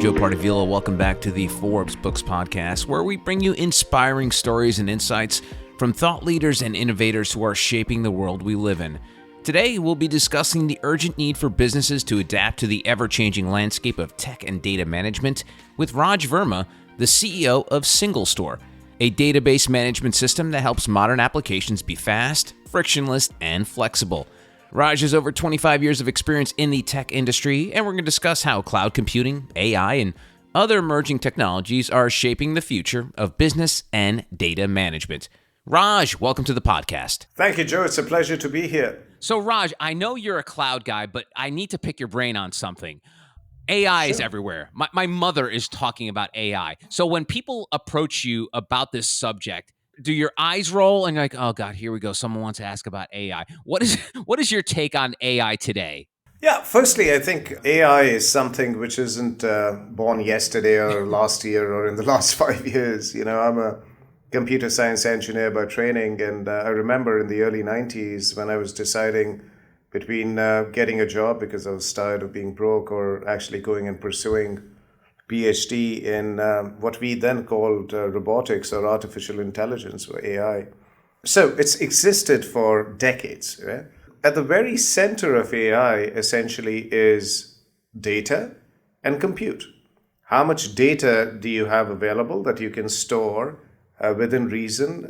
Joe Pardavila. Welcome back to the Forbes Books Podcast, where we bring you inspiring stories and insights from thought leaders and innovators who are shaping the world we live in. Today, we'll be discussing the urgent need for businesses to adapt to the ever-changing landscape of tech and data management with Raj Verma, the CEO of SingleStore, a database management system that helps modern applications be fast, frictionless, and flexible. Raj has over 25 years of experience in the tech industry, and we're going to discuss how cloud computing, AI, and other emerging technologies are shaping the future of business and data management. Raj, welcome to the podcast. Thank you, Joe. It's a pleasure to be here. So, Raj, I know you're a cloud guy, but I need to pick your brain on something. AI is everywhere. My mother is talking about AI. So when people approach you about this subject, do your eyes roll and you're like, oh God, here we go. Someone wants to ask about AI. What is your take on AI today? Yeah, firstly, I think AI is something which isn't born yesterday or last year or in the last 5 years. You know, I'm a computer science engineer by training, and I remember in the early 90s when I was deciding between getting a job because I was tired of being broke or actually going and pursuing PhD in what we then called robotics or artificial intelligence or AI. So it's existed for decades. Right? At the very center of AI essentially is data and compute. How much data do you have available that you can store within reason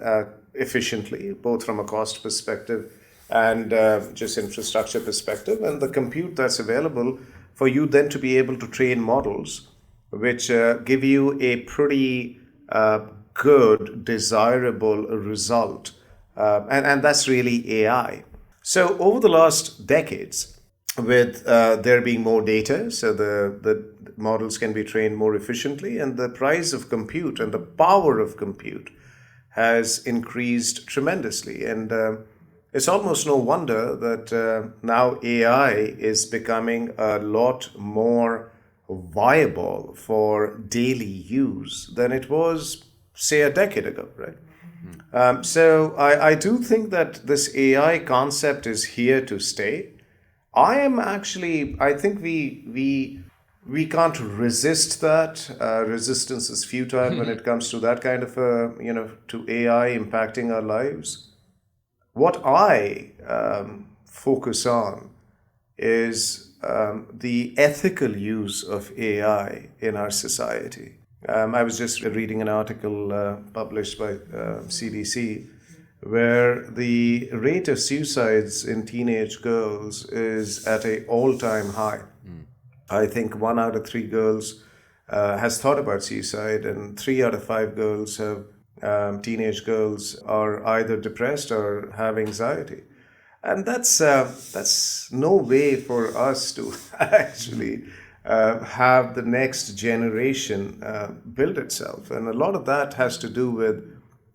efficiently, both from a cost perspective and just infrastructure perspective, and the compute that's available for you then to be able to train models which give you a pretty good, desirable result. And that's really AI. So over the last decades, with there being more data, so the models can be trained more efficiently, and the price of compute and the power of compute has increased tremendously. And it's almost no wonder that now AI is becoming a lot more viable for daily use than it was, say, a decade ago, right? So I do think that this AI concept is here to stay. I think we can't resist that. Resistance is futile when it comes to that kind of, to AI impacting our lives. What I focus on is the ethical use of AI in our society. I was just reading an article published by CBC where the rate of suicides in teenage girls is at an all-time high. I think 1 out of 3 girls has thought about suicide, and 3 out of 5 girls teenage girls are either depressed or have anxiety. And that's no way for us to actually have the next generation build itself. And a lot of that has to do with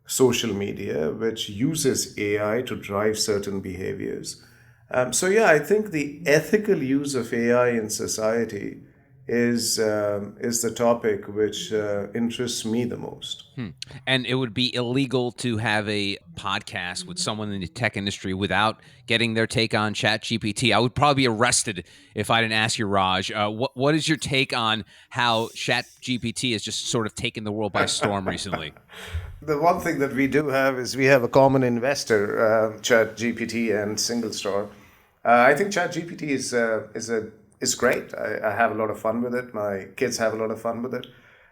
social media, which uses AI to drive certain behaviors. I think the ethical use of AI in society is the topic which interests me the most. And it would be illegal to have a podcast with someone in the tech industry without getting their take on ChatGPT. I would probably be arrested if I didn't ask you, Raj. What is your take on how ChatGPT has just sort of taken the world by storm recently? The one thing that we do have is we have a common investor, ChatGPT and SingleStore. I think ChatGPT is great. I have a lot of fun with it. My kids have a lot of fun with it.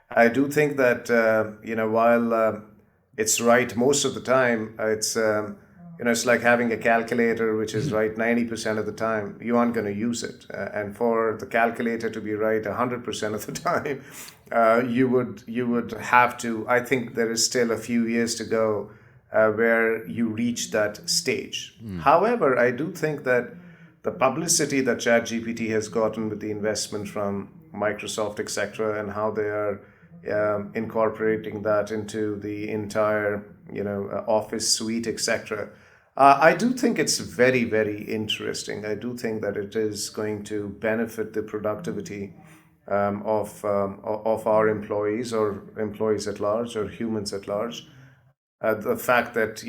I do think that while it's right most of the time, it's like having a calculator which is right 90% of the time. You aren't going to use it, and for the calculator to be right 100% of the time, you would have to. I think there is still a few years to go where you reach that stage. However, I do think that the publicity that ChatGPT has gotten with the investment from Microsoft, etc., and how they are incorporating that into the entire, Office suite, etc. I do think it's very, very interesting. I do think that it is going to benefit the productivity of our employees or employees at large or humans at large. The fact that,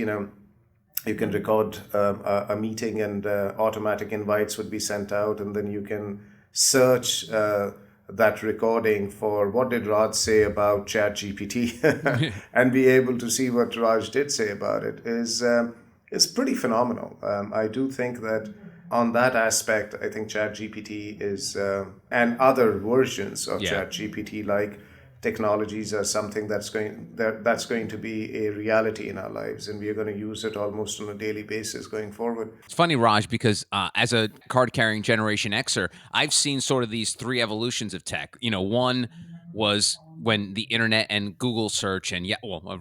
you can record a meeting and automatic invites would be sent out, and then you can search that recording for what did Raj say about ChatGPT and be able to see what Raj did say about it is pretty phenomenal. I do think that on that aspect, I think ChatGPT is and other versions of Yeah. ChatGPT like technologies are something that's going to be a reality in our lives, and we are going to use it almost on a daily basis going forward. It's funny, Raj, because as a card carrying Generation Xer, I've seen sort of these three evolutions of tech. One was when the internet and Google search, and yeah, well,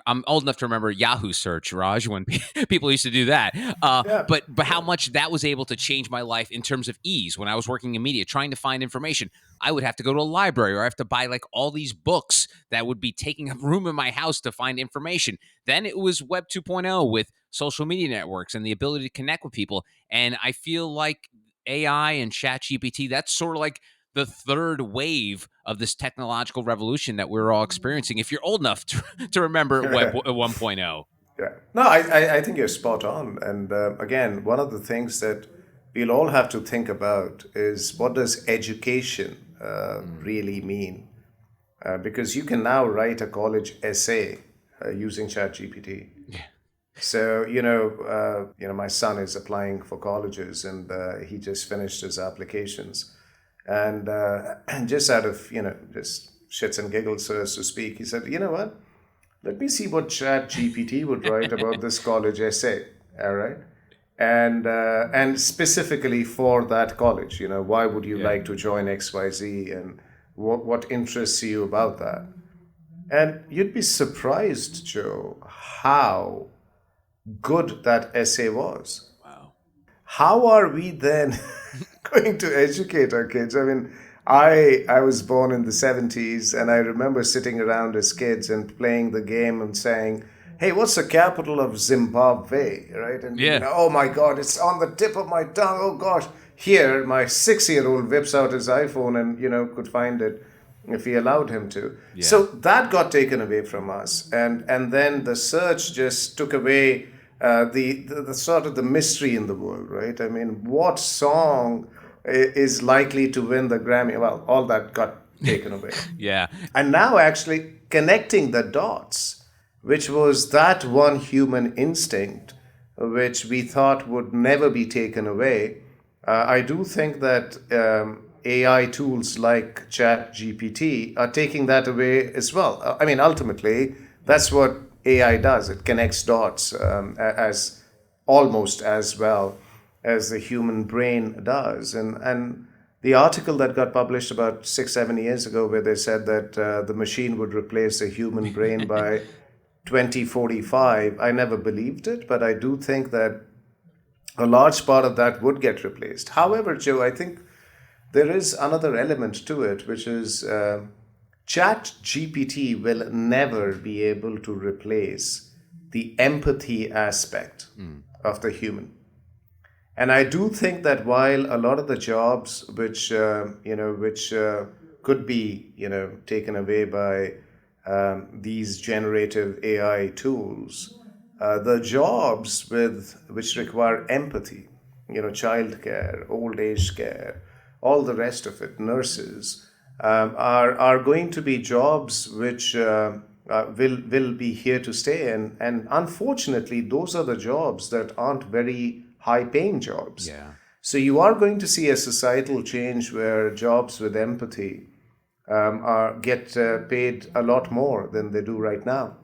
I'm old enough to remember Yahoo search, Raj, when people used to do that. Yeah, But how yeah. much that was able to change my life in terms of ease when I was working in media, trying to find information. I would have to go to a library or I have to buy like all these books that would be taking up room in my house to find information. Then it was Web 2.0 with social media networks and the ability to connect with people. And I feel like AI and ChatGPT, that's sort of like the third wave of this technological revolution that we're all experiencing. If you're old enough to remember Web 1.0. Yeah. No, I think you're spot on. And again, one of the things that we'll all have to think about is what does education really mean? Because you can now write a college essay using ChatGPT. Yeah. So my son is applying for colleges, and he just finished his applications, and just out of just shits and giggles, so as to speak, he said, "You know what? Let me see what Chat GPT would write about this college essay." All right. And specifically for that college, why would you Yeah. like to join XYZ, and what interests you about that? And you'd be surprised, Joe, how good that essay was. Wow. How are we then going to educate our kids? I mean, I was born in the 70s, and I remember sitting around as kids and playing the game and saying, "Hey, what's the capital of Zimbabwe?" Right? And Yeah. oh my God, it's on the tip of my tongue. Oh gosh. Here, my 6-year-old whips out his iPhone and could find it if he allowed him to. Yeah. So that got taken away from us, and then the search just took away the sort of the mystery in the world, right? I mean, what song is likely to win the Grammy? Well, all that got taken away. Yeah. And now actually connecting the dots, which was that one human instinct which we thought would never be taken away. I do think that AI tools like ChatGPT are taking that away as well. I mean, ultimately, that's what AI does. It connects dots as almost as well as the human brain does. And the article that got published about 6-7 years ago, where they said that the machine would replace the human brain by 2045, I never believed it, but I do think that a large part of that would get replaced. However, Joe, I think there is another element to it, which is Chat GPT will never be able to replace the empathy aspect of the human. And I do think that while a lot of the jobs which could be taken away by these generative AI tools, the jobs which require empathy, childcare, old age care, all the rest of it, nurses, are going to be jobs which will be here to stay, and unfortunately, those are the jobs that aren't very high paying jobs. Yeah. So you are going to see a societal change where jobs with empathy get paid a lot more than they do right now.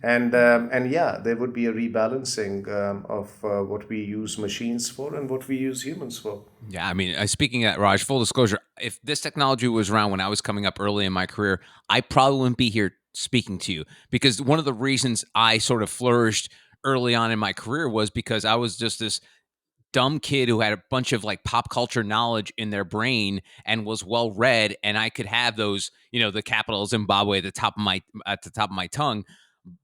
And yeah, there would be a rebalancing of what we use machines for and what we use humans for. Yeah, I mean, speaking of that, Raj, full disclosure, if this technology was around when I was coming up early in my career, I probably wouldn't be here speaking to you, because one of the reasons I sort of flourished early on in my career was because I was just this dumb kid who had a bunch of like pop culture knowledge in their brain and was well read, and I could have those, the capital of Zimbabwe at the top of my tongue.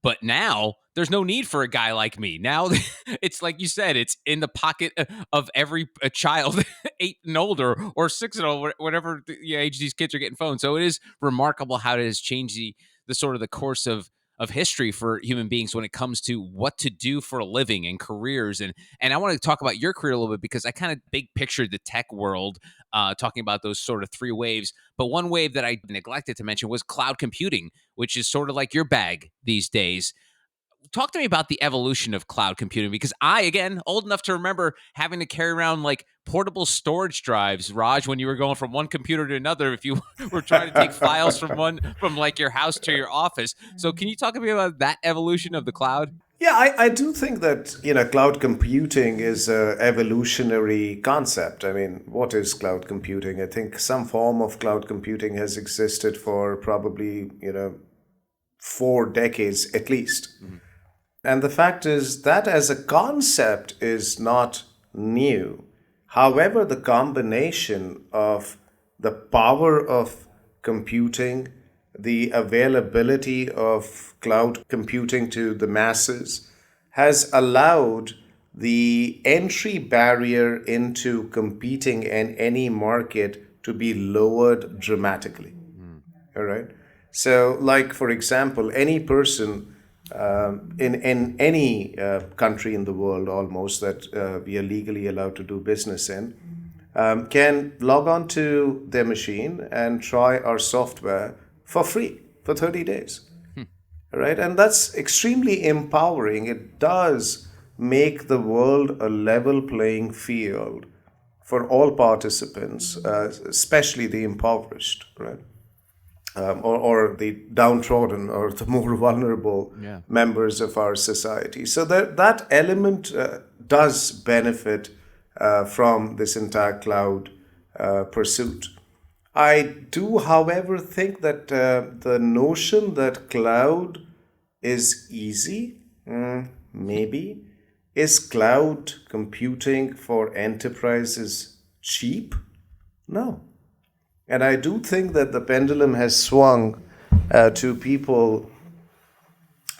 But now there's no need for a guy like me. Now it's like you said, it's in the pocket of every child 8 and older or 6 and older, whatever age these kids are getting phones. So it is remarkable how it has changed the sort of the course of of history for human beings when it comes to what to do for a living and careers. And I want to talk about your career a little bit because I kind of big pictured the tech world, talking about those sort of three waves. But one wave that I neglected to mention was cloud computing, which is sort of like your bag these days. Talk to me about the evolution of cloud computing because I, again, old enough to remember having to carry around like portable storage drives, Raj, when you were going from one computer to another if you were trying to take files from like your house to your office. So can you talk to me about that evolution of the cloud? Yeah, I do think that cloud computing is a evolutionary concept. I mean, what is cloud computing? I think some form of cloud computing has existed for probably 4 decades at least. And the fact is that as a concept is not new. However, the combination of the power of computing, the availability of cloud computing to the masses has allowed the entry barrier into competing in any market to be lowered dramatically. All right. So, like for example, any person in any country in the world almost that we are legally allowed to do business in can log on to their machine and try our software for free for 30 days. Right? And that's extremely empowering. It does make the world a level playing field for all participants, especially the impoverished, right? Or the downtrodden or the more vulnerable members of our society. So that element does benefit from this entire cloud pursuit. I do, however, think that the notion that cloud is easy, maybe. Is cloud computing for enterprises cheap? No. And I do think that the pendulum has swung to people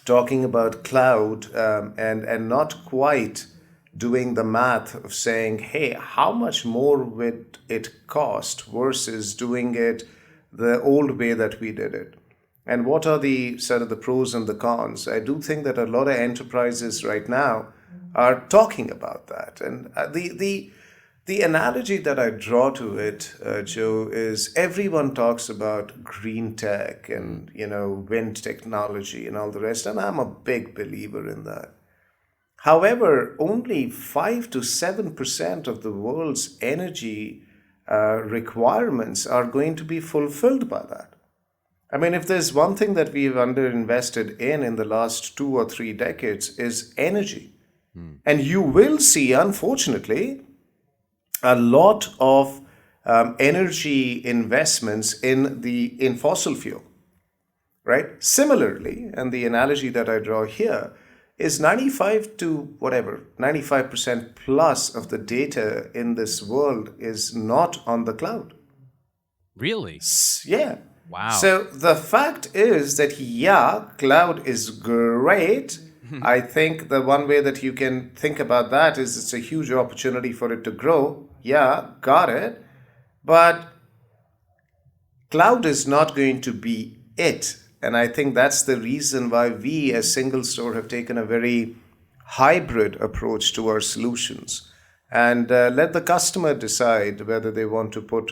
talking about cloud and not quite doing the math of saying, hey, how much more would it cost versus doing it the old way that we did it? And what are the sort of the pros and the cons? I do think that a lot of enterprises right now are talking about that. And the analogy that I draw to it, Joe, is everyone talks about green tech and wind technology and all the rest, and I'm a big believer in that. However, only 5 to 7% of the world's energy requirements are going to be fulfilled by that. I mean, if there's one thing that we've underinvested in the last 2 or 3 decades is energy. And you will see, unfortunately, a lot of energy investments in fossil fuel, right? Similarly, and the analogy that I draw here is 95% plus of the data in this world is not on the cloud. Really? Yeah. Wow. So the fact is that, cloud is great. I think the one way that you can think about that is it's a huge opportunity for it to grow. Yeah, got it. But cloud is not going to be it. And I think that's the reason why we as SingleStore have taken a very hybrid approach to our solutions. And let the customer decide whether they want to put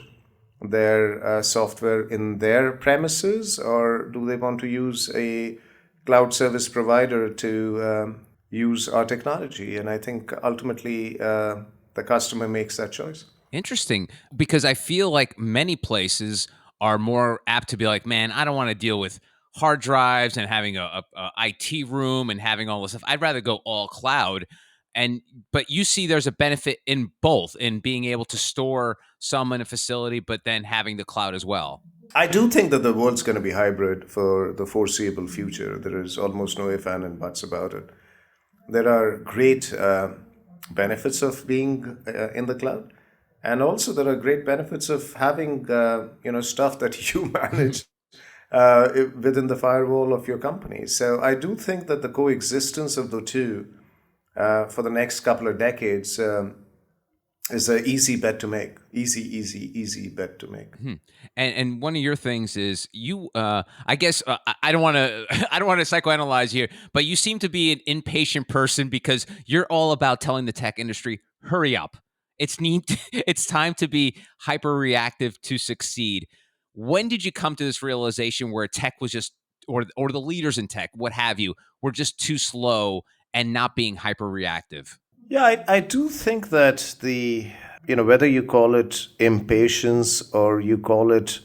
their software in their premises or do they want to use a cloud service provider to use our technology. And I think ultimately the customer makes that choice. Interesting, because I feel like many places are more apt to be like, man, I don't want to deal with hard drives and having a IT room and having all this stuff. I'd rather go all cloud. But you see there's a benefit in both, in being able to store some in a facility, but then having the cloud as well. I do think that the world's going to be hybrid for the foreseeable future. There is almost no ifs and buts about it. There are great benefits of being in the cloud. And also there are great benefits of having stuff that you manage within the firewall of your company. So I do think that the coexistence of the two for the next couple of decades is an easy bet to make. Easy bet to make. And one of your things is you. I guess I don't want to. I don't want to psychoanalyze here, but you seem to be an impatient person because you're all about telling the tech industry, "Hurry up! It's neat. It's time to be hyper reactive to succeed." When did you come to this realization where tech was just, or the leaders in tech, what have you, were just too slow and not being hyper reactive? Yeah, I do think that whether you call it impatience or you call it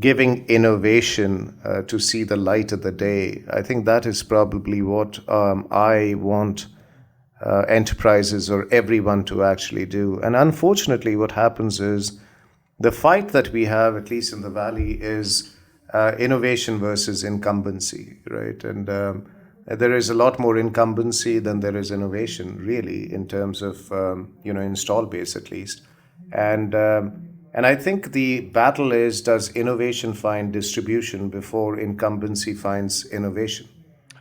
giving innovation to see the light of the day, I think that is probably what I want enterprises or everyone to actually do. And unfortunately, what happens is the fight that we have, at least in the Valley, is innovation versus incumbency, right? And there is a lot more incumbency than there is innovation, really, in terms of install base at least. And I think the battle is: does innovation find distribution before incumbency finds innovation?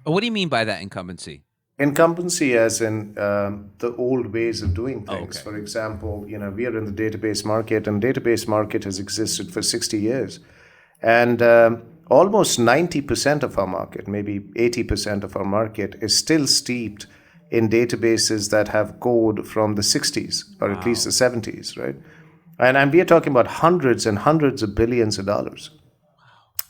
What do you mean by that, incumbency? Incumbency, as in the old ways of doing Oh, things. okay. For example, we are in the database market, and database market has existed for 60 years. And almost 90% of our market, maybe 80% of our market, is still steeped in databases that have code from the 60s, or at least the 70s, right? And we are talking about hundreds and hundreds of billions of dollars.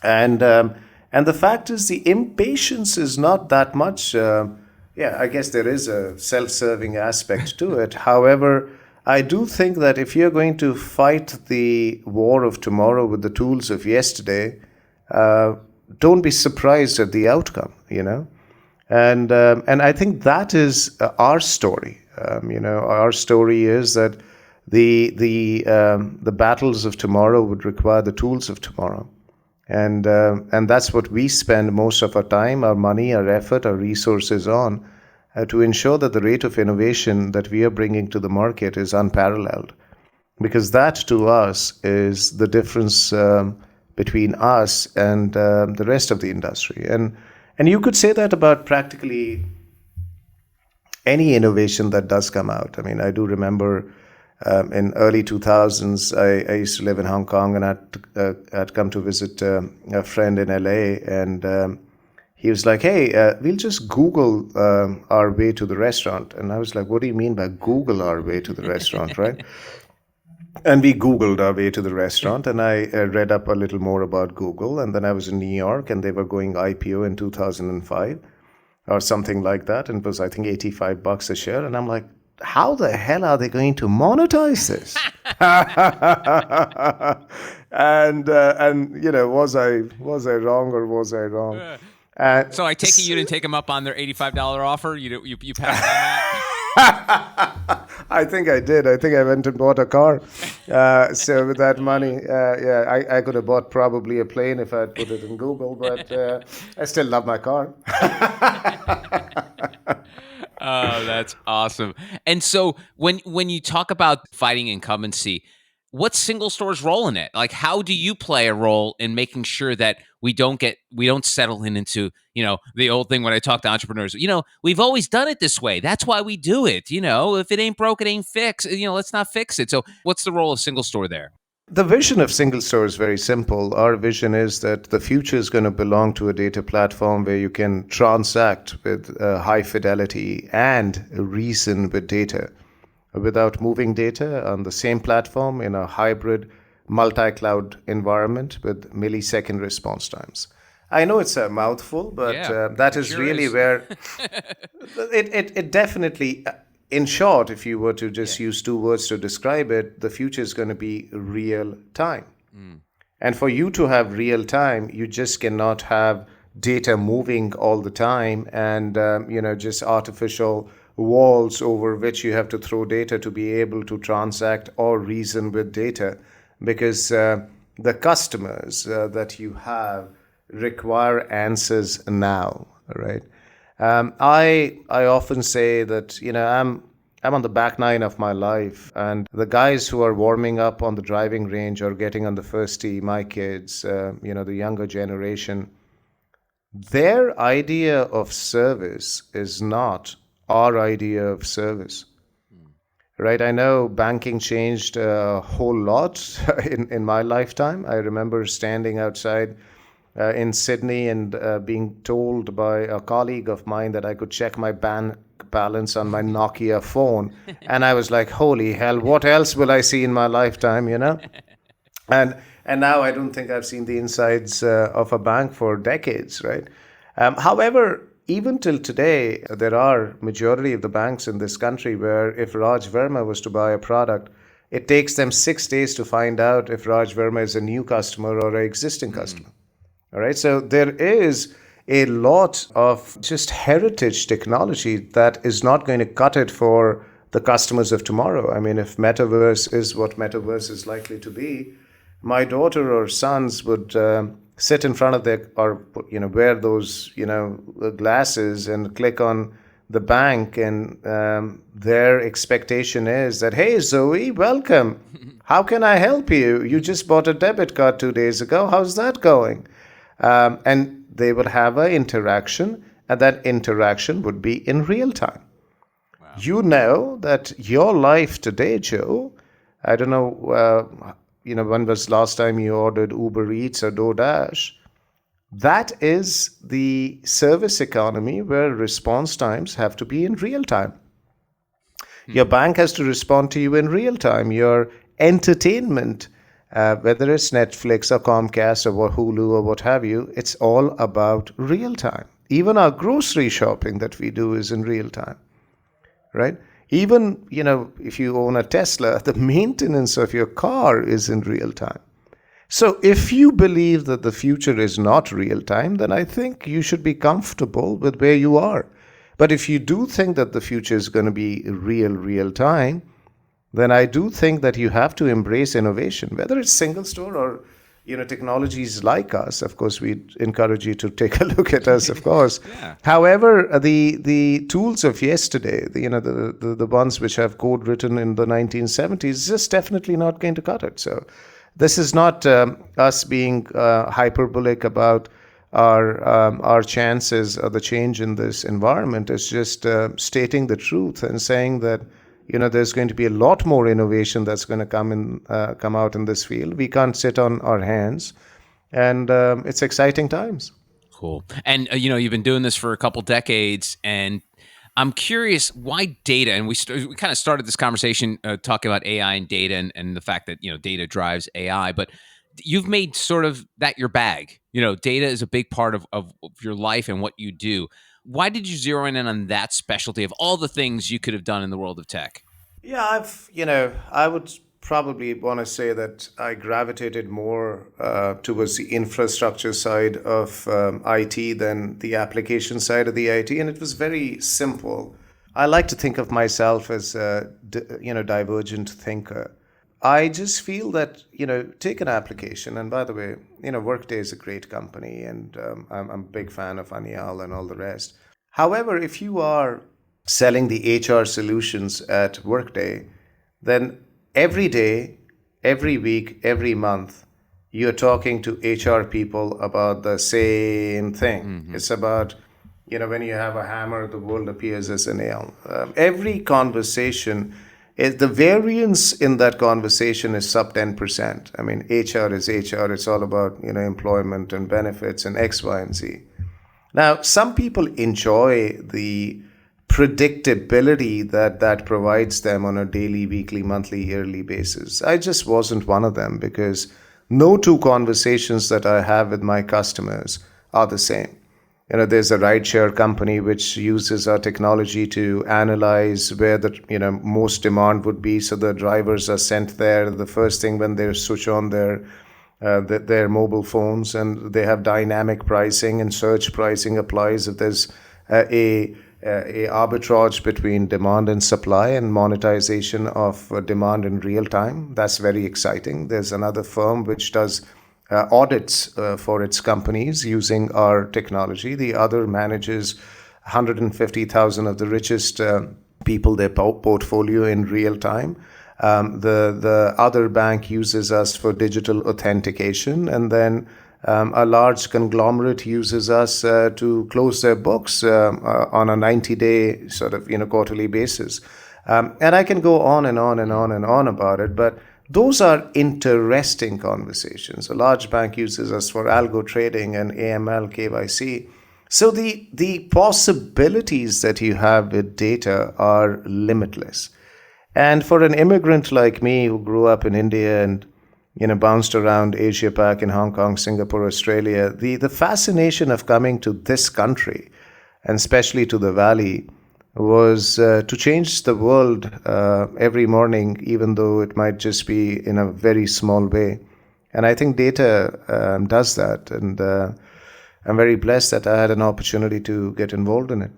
And the fact is, the impatience is not that much. Yeah, I guess there is a self-serving aspect to it. However, I do think that if you're going to fight the war of tomorrow with the tools of yesterday, don't be surprised at the outcome. And I think that is our story. Our story is that the battles of tomorrow would require the tools of tomorrow. And that's what we spend most of our time, our money, our effort, our resources on, to ensure that the rate of innovation that we are bringing to the market is unparalleled. Because that, to us, is the difference between us and the rest of the industry. And you could say that about practically any innovation that does come out. I mean, I do remember in early 2000s, I used to live in Hong Kong, and I'd come to visit a friend in LA, and he was like, "Hey, we'll just Google our way to the restaurant." And I was like, "What do you mean by Google our way to the restaurant, right?" And we Googled our way to the restaurant, and I read up a little more about Google. And then I was in New York, and they were going IPO in 2005 or something like that. And it was, I think, $85 a share. And I'm like, how the hell are they going to monetize this? And was I wrong, or was I wrong? So I take it you didn't take them up on their $85 offer. You passed on that. I think I did. I think I went and bought a car. So with that money, I could have bought probably a plane if I had put it in Google. But I still love my car. Oh, that's awesome. And so when you talk about fighting incumbency, what's SingleStore's role in it? Like, how do you play a role in making sure that we don't settle into, the old thing when I talk to entrepreneurs, we've always done it this way. That's why we do it. If it ain't broke, it ain't fixed. Let's not fix it. So what's the role of SingleStore there? The vision of SingleStore is very simple. Our vision is that the future is going to belong to a data platform where you can transact with high fidelity and reason with data without moving data on the same platform in a hybrid multi-cloud environment with millisecond response times. I know it's a mouthful, but that is really where it definitely, in short, if you were to just use two words to describe it, the future is going to be real time. And for you to have real time, you just cannot have data moving all the time and just artificial walls over which you have to throw data to be able to transact or reason with data, because the customers that you have require answers now, right? I often say that I'm on the back nine of my life, and the guys who are warming up on the driving range or getting on the first tee, my kids, the younger generation, their idea of service is not our idea of service, right? I know banking changed a whole lot in my lifetime. I remember standing outside in Sydney and being told by a colleague of mine that I could check my bank balance on my Nokia phone. And I was like, holy hell, what else will I see in my lifetime, you know? And and now I don't think I've seen the insides of a bank for decades, right? However, even till today, there are majority of the banks in this country where if Raj Verma was to buy a product, it takes them 6 days to find out if Raj Verma is a new customer or an existing customer. All right. So there is a lot of just heritage technology that is not going to cut it for the customers of tomorrow. I mean, if metaverse is what metaverse is likely to be, my daughter or sons would sit in front of their, or wear those glasses and click on the bank, and their expectation is that, hey Zoe, welcome, how can I help you? You just bought a debit card 2 days ago, how's that going? And they would have an interaction, and that interaction would be in real time. Wow. You know that your life today, Joe, I don't know, when was last time you ordered Uber Eats or DoorDash? That is the service economy where response times have to be in real time. Your bank has to respond to you in real time. Your entertainment, whether it's Netflix or Comcast or Hulu or what have you, it's all about real time. Even our grocery shopping that we do is in real time, right? Even, if you own a Tesla, the maintenance of your car is in real time. So if you believe that the future is not real time, then I think you should be comfortable with where you are. But if you do think that the future is going to be real time, then I do think that you have to embrace innovation, whether it's SingleStore or technologies like us. Of course, we encourage you to take a look at us, of course. Yeah. However, the tools of yesterday, the ones which have code written in the 1970s, is just definitely not going to cut it. So this is not us being hyperbolic about our chances of the change in this environment. It's just stating the truth and saying that there's going to be a lot more innovation that's going to come out in this field. We can't sit on our hands, and it's exciting times. Cool. And you've been doing this for a couple decades, and I'm curious why data. And we kind of started this conversation talking about AI and data, and the fact that data drives AI, but you've made sort of that your bag. Data is a big part of your life and what you do. Why did you zero in on that specialty of all the things you could have done in the world of tech? Yeah, I would probably want to say that I gravitated more towards the infrastructure side of IT than the application side of the IT, and it was very simple. I like to think of myself as a divergent thinker. I just feel that take an application, and by the way, Workday is a great company, and I'm a big fan of Anil and all the rest. However, if you are selling the HR solutions at Workday, then every day, every week, every month, you're talking to HR people about the same thing. Mm-hmm. It's about, when you have a hammer, the world appears as a nail. Every conversation, the variance in that conversation is sub 10%. I mean, HR is HR. It's all about, employment and benefits and X, Y, and Z. Now, some people enjoy the predictability that provides them on a daily, weekly, monthly, yearly basis. I just wasn't one of them, because no two conversations that I have with my customers are the same. There's a rideshare company which uses our technology to analyze where the most demand would be, so the drivers are sent there the first thing when they switch on their mobile phones, and they have dynamic pricing, and surge pricing applies if there's a arbitrage between demand and supply, and monetization of demand in real time. That's very exciting. There's another firm which does audits for its companies using our technology. The other manages 150,000 of the richest people, their portfolio in real time. The other bank uses us for digital authentication, and then A large conglomerate uses us to close their books on a 90-day sort of quarterly basis. And I can go on and on and on and on about it, but those are interesting conversations. A large bank uses us for algo trading and AML, KYC. So the possibilities that you have with data are limitless. And for an immigrant like me who grew up in India and bounced around Asia Pac in Hong Kong, Singapore, Australia, the fascination of coming to this country, and especially to the Valley, was to change the world every morning, even though it might just be in a very small way. And I think data does that. And I'm very blessed that I had an opportunity to get involved in it.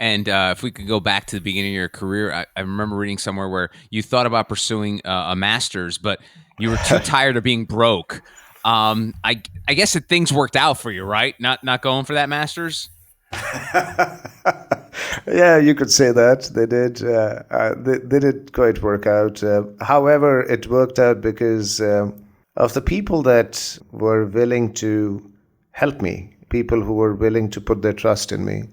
And if we could go back to the beginning of your career, I remember reading somewhere where you thought about pursuing a master's, but you were too tired of being broke. I guess that things worked out for you, right? Not going for that master's. Yeah, you could say that. They did. They did quite work out. However, it worked out because of the people that were willing to help me, people who were willing to put their trust in me.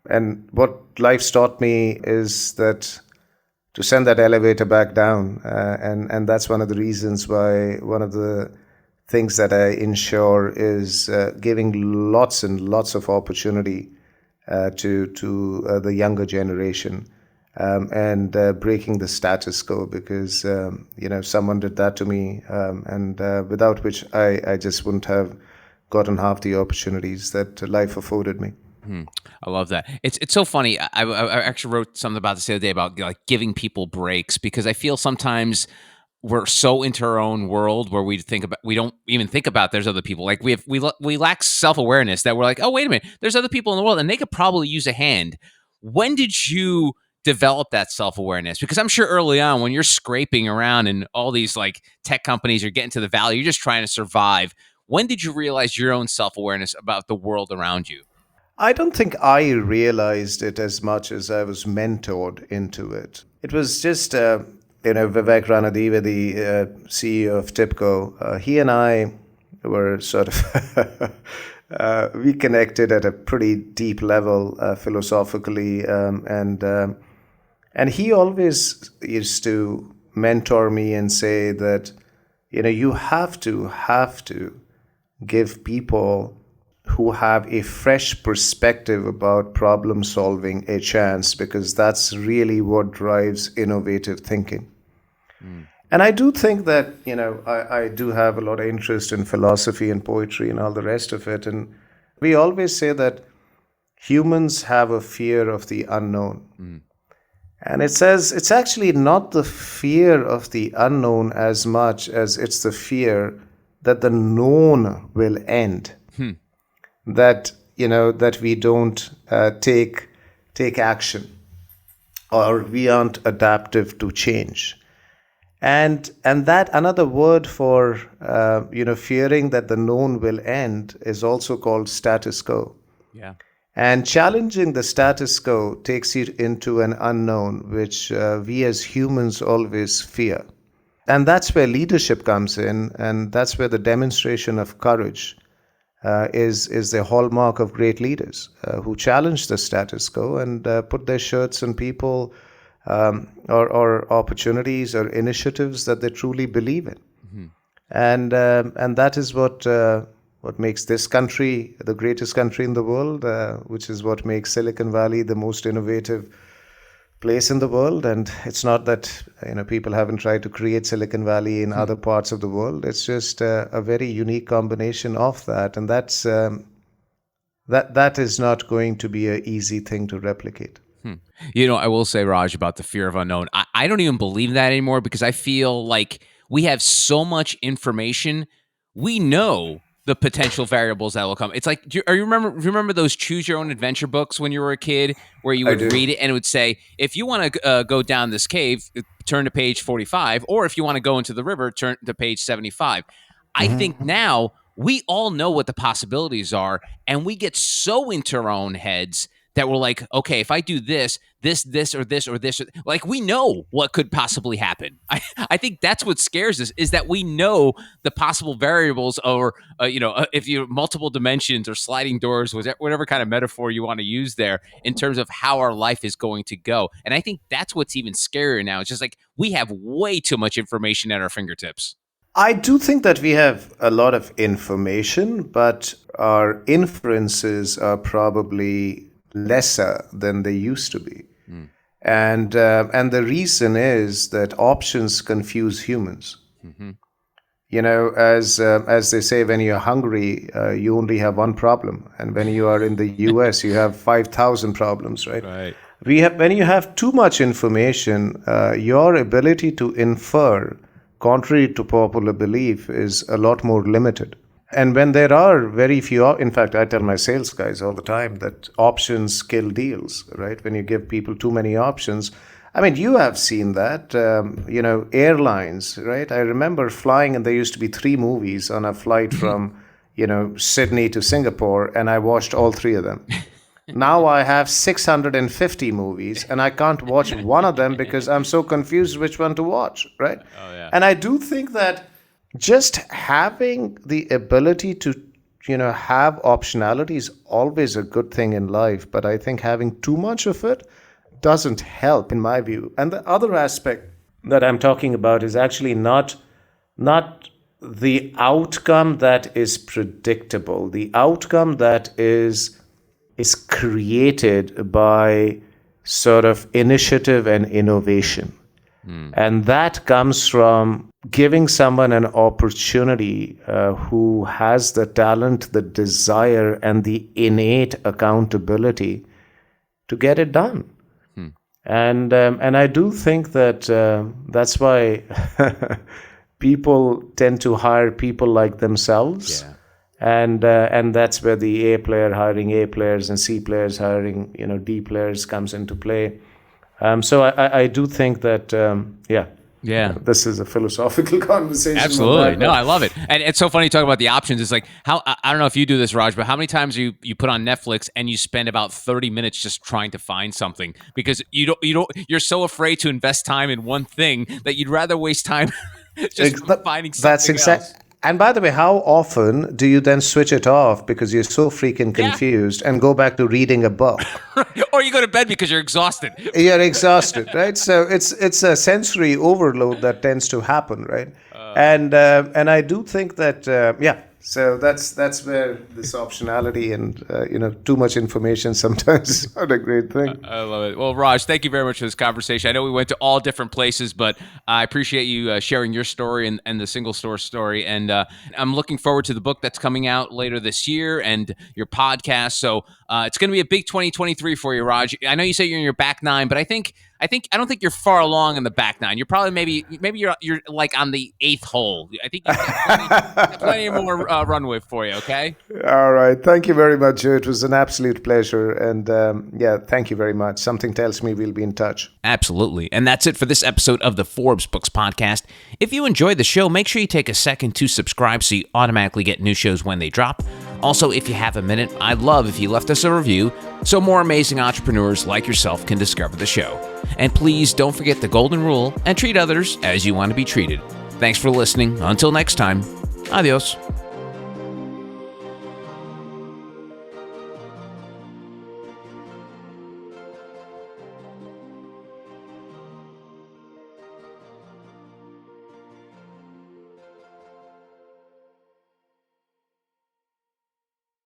And what life's taught me is that to send that elevator back down. And that's one of the reasons why one of the things that I ensure is giving lots and lots of opportunity to the younger generation, and breaking the status quo, because someone did that to me, and without which I just wouldn't have gotten half the opportunities that life afforded me. I love that. It's so funny. I actually wrote something about this the other day about like giving people breaks, because I feel sometimes we're so into our own world where we don't even think about there's other people. Like we lack self-awareness that we're like, oh, wait a minute, there's other people in the world and they could probably use a hand. When did you develop that self-awareness? Because I'm sure early on when you're scraping around in all these like tech companies, you're getting to the valley, you're just trying to survive. When did you realize your own self-awareness about the world around you? I don't think I realized it as much as I was mentored into it. It was just, Vivek Ranadive, the CEO of TIPCO, he and I were sort of, we connected at a pretty deep level philosophically. And he always used to mentor me and say that, you have to give people who have a fresh perspective about problem solving a chance, because that's really what drives innovative thinking. And I do think that, I do have a lot of interest in philosophy and poetry and all the rest of it. And we always say that humans have a fear of the unknown. And it says it's actually not the fear of the unknown as much as it's the fear that the known will end. That that we don't take action, or we aren't adaptive to change, and that another word for fearing that the known will end is also called status quo. Yeah. And challenging the status quo takes you into an unknown, which we as humans always fear. And that's where leadership comes in, and that's where the demonstration of courage is the hallmark of great leaders who challenge the status quo and put their shirts on people, or opportunities or initiatives that they truly believe in. And that is what makes this country the greatest country in the world, which is what makes Silicon Valley the most innovative place in the world. And it's not that people haven't tried to create Silicon Valley in other parts of the world. It's just a very unique combination of that, and that's that is not going to be an easy thing to replicate. I will say, Raj, about the fear of unknown, I don't even believe that anymore, because I feel like we have so much information. We know the potential variables that will come. It's like, remember those choose your own adventure books when you were a kid, where you would read it and it would say, if you want to go down this cave, turn to page 45, or if you want to go into the river, turn to page 75. I think now we all know what the possibilities are, and we get so into our own heads that we're like, okay, if I do this, or this, like we know what could possibly happen. I think that's what scares us, is that we know the possible variables, or if you multiple dimensions or sliding doors, whatever kind of metaphor you want to use there, in terms of how our life is going to go. And I think that's what's even scarier now. It's just like we have way too much information at our fingertips. I do think that we have a lot of information, but our inferences are probably lesser than they used to be. And the reason is that options confuse humans. As they say, when you're hungry, you only have one problem, and when you are in the US, you have 5,000 problems, right? Right. When you have too much information, your ability to infer, contrary to popular belief, is a lot more limited. And when there are very few, in fact, I tell my sales guys all the time that options kill deals, right? When you give people too many options. I mean, you have seen that, airlines, right? I remember flying, and there used to be 3 movies on a flight from, Sydney to Singapore, and I watched all 3 of them. Now I have 650 movies, and I can't watch one of them because I'm so confused which one to watch, right? Oh, yeah. And I do think that just having the ability to, have optionality is always a good thing in life. But I think having too much of it doesn't help, in my view. And the other aspect that I'm talking about is actually not the outcome that is predictable, the outcome that is created by sort of initiative and innovation. And that comes from giving someone an opportunity who has the talent, the desire, and the innate accountability to get it done. And I do think that that's why people tend to hire people like themselves. Yeah. And that's where the A player hiring A players and C players hiring D players comes into play. So I do think that this is a philosophical conversation. Absolutely. No, I love it. And it's so funny talking about the options. It's like, how, I don't know if you do this, Raj, but how many times you put on Netflix and you spend about 30 minutes just trying to find something because you're so afraid to invest time in one thing that you'd rather waste time just finding something else. And by the way, how often do you then switch it off because you're so freaking confused and go back to reading a book? Or you go to bed because you're exhausted. You're exhausted, right? So it's a sensory overload that tends to happen, right? And I do think that so that's where this optionality and too much information sometimes is not a great thing. I love it. Well, Raj, thank you very much for this conversation. I know we went to all different places, but I appreciate you sharing your story and the SingleStore story. And I'm looking forward to the book that's coming out later this year and your podcast. So it's going to be a big 2023 for you, Raj. I know you say you're in your back 9, but I don't think you're far along in the back 9. You're probably maybe you're like on the 8th hole. I think you've got plenty more runway for you. Okay. All right. Thank you very much, Joe. It was an absolute pleasure. And thank you very much. Something tells me we'll be in touch. Absolutely. And that's it for this episode of the Forbes Books Podcast. If you enjoyed the show, make sure you take a second to subscribe so you automatically get new shows when they drop. Also, if you have a minute, I'd love if you left us a review so more amazing entrepreneurs like yourself can discover the show. And please don't forget the golden rule and treat others as you want to be treated. Thanks for listening. Until next time, adios.